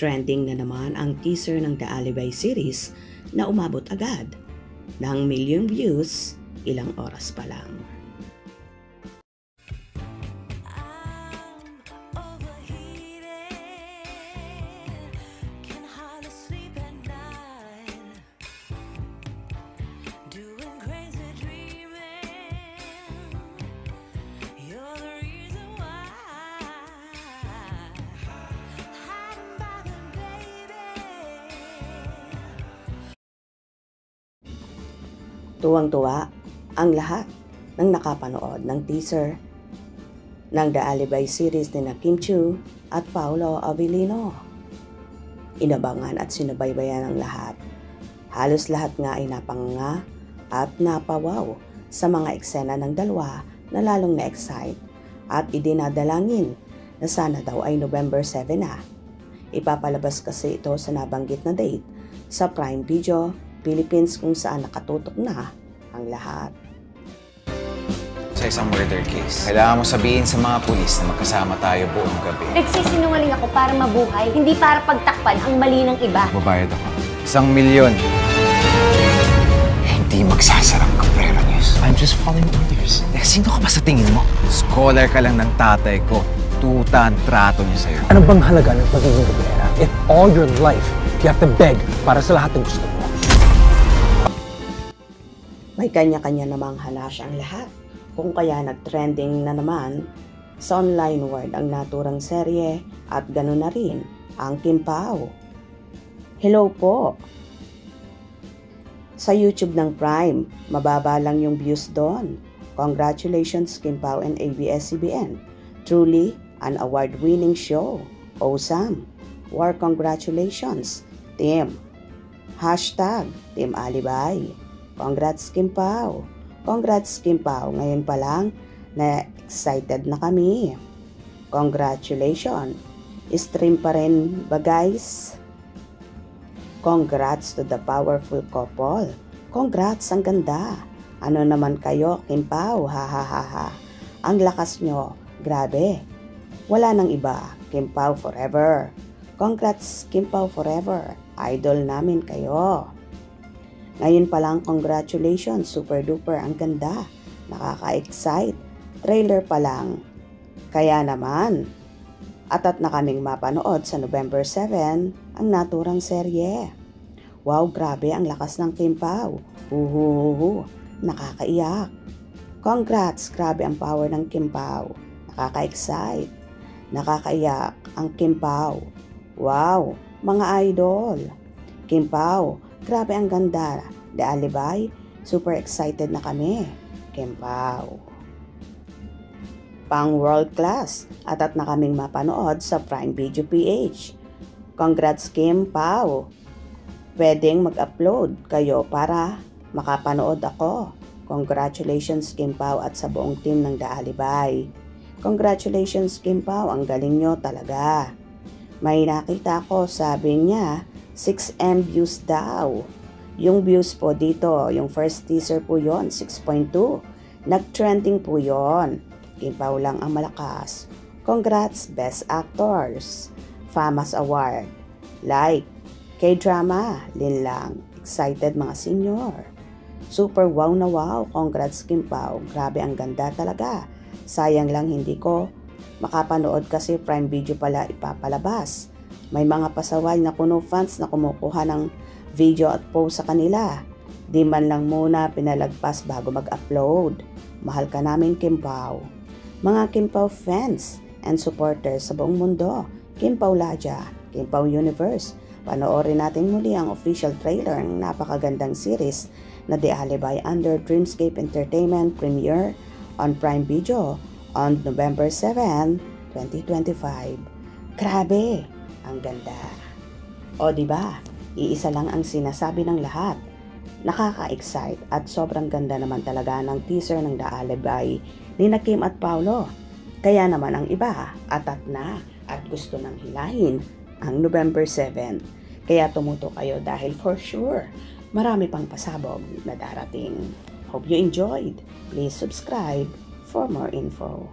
Trending na naman ang teaser ng The Alibi series na umabot agad ng milyong views ilang oras pa lang. Tuwang-tuwa ang lahat ng nakapanood ng teaser ng The Alibi series ni Kim Chiu at Paolo Avellino. Inabangan at sinubaybayan ng lahat. Halos lahat nga ay napanganga at napawaw sa mga eksena ng dalawa na lalong na-excite at idinadalangin na sana daw ay November 7 na. Ipapalabas kasi ito sa nabanggit na date sa Prime Video Philippines kung saan nakatutok na ang lahat. Sa isang murder case, kailangan mo sabihin sa mga pulis na magkasama tayo buong gabi. Nagsisinungaling ako para mabuhay, hindi para pagtakpan ang mali ng iba. Babayad ako. 1,000,000. Hindi magsasarang Cabrera News. I'm just following orders. Sino ka ba sa tingin mo? Scholar ka lang ng tatay ko. Tuta ang trato niya sa'yo. Ano bang halaga ng pagiging Cabrera if all your life you have to beg para sa lahat ng gusto mo? May kanya-kanya namang hanash ang lahat, kung kaya nag-trending na naman sa online world ang naturang serye at ganoon na rin ang Kim Pao. Hello po! Sa YouTube ng Prime, mababa lang yung views doon. Congratulations Kim Pao and ABS-CBN. Truly an award-winning show. Awesome! War congratulations, team. Hashtag Team Alibi. Congrats Kim Pao. Congrats Kim Pao. Ngayon pa lang na excited na kami. Congratulations. Stream pa rin ba guys? Congrats to the powerful couple. Congrats, ang ganda. Ano naman kayo Kim Pao? Ha ha ha ha. Ang lakas nyo. Grabe. Wala nang iba. Kim Pao forever. Congrats Kim Pao forever. Idol namin kayo. Ngayon pa lang, congratulations, super duper, ang ganda, nakaka-excite, trailer pa lang. Kaya naman, atat na kaming mapanood sa November 7 ang naturang serye. Wow, grabe ang lakas ng Kim Pao. Huhuhuhu, nakakaiyak. Congrats, grabe ang power ng Kim Pao. Nakaka-excite, nakakaiyak ang Kim Pao. Wow, mga idol. Kim Pao, grabe ang ganda. The Alibi, super excited na kami. Kim Pao. Pang world class, atat na kaming mapanood sa Prime Video PH. Congrats Kim Pao. Pwedeng mag-upload kayo para makapanood ako. Congratulations Kim Pao at sa buong team ng The Alibi. Congratulations Kim Pao, ang galing nyo talaga. May nakita ko, sabi niya, 6M views daw. Yung views po dito, yung first teaser po yon 6.2. Nag-trending po yon. Kim Pao lang ang malakas. Congrats, Best Actors. FAMAS Award. Like, K-drama, Lin lang. Excited mga senior. Super wow na wow. Congrats Kim Pao. Grabe ang ganda talaga. Sayang lang hindi ko makapanood kasi Prime Video pala ipapalabas. May mga pasaway na kuno fans na kumukuha ng video at post sa kanila. Di man lang muna pinalagpas bago mag-upload. Mahal ka namin Kim Pao. Mga Kim Pao fans and supporters sa buong mundo, Kim Pao Ladja, Kim Pao Universe, panoorin natin muli ang official trailer ng napakagandang series na The Alibi under Dreamscape Entertainment premiere on Prime Video on November 7, 2025. Grabe! Ang ganda. O diba? Iisa lang ang sinasabi ng lahat. Nakaka-excite at sobrang ganda naman talaga ng teaser ng The Alibi ni Kim at Paolo. Kaya naman ang iba, atat na at gusto nang hilahin ang November 7. Kaya tumuto kayo dahil for sure, marami pang pasabog na darating. Hope you enjoyed. Please subscribe for more info.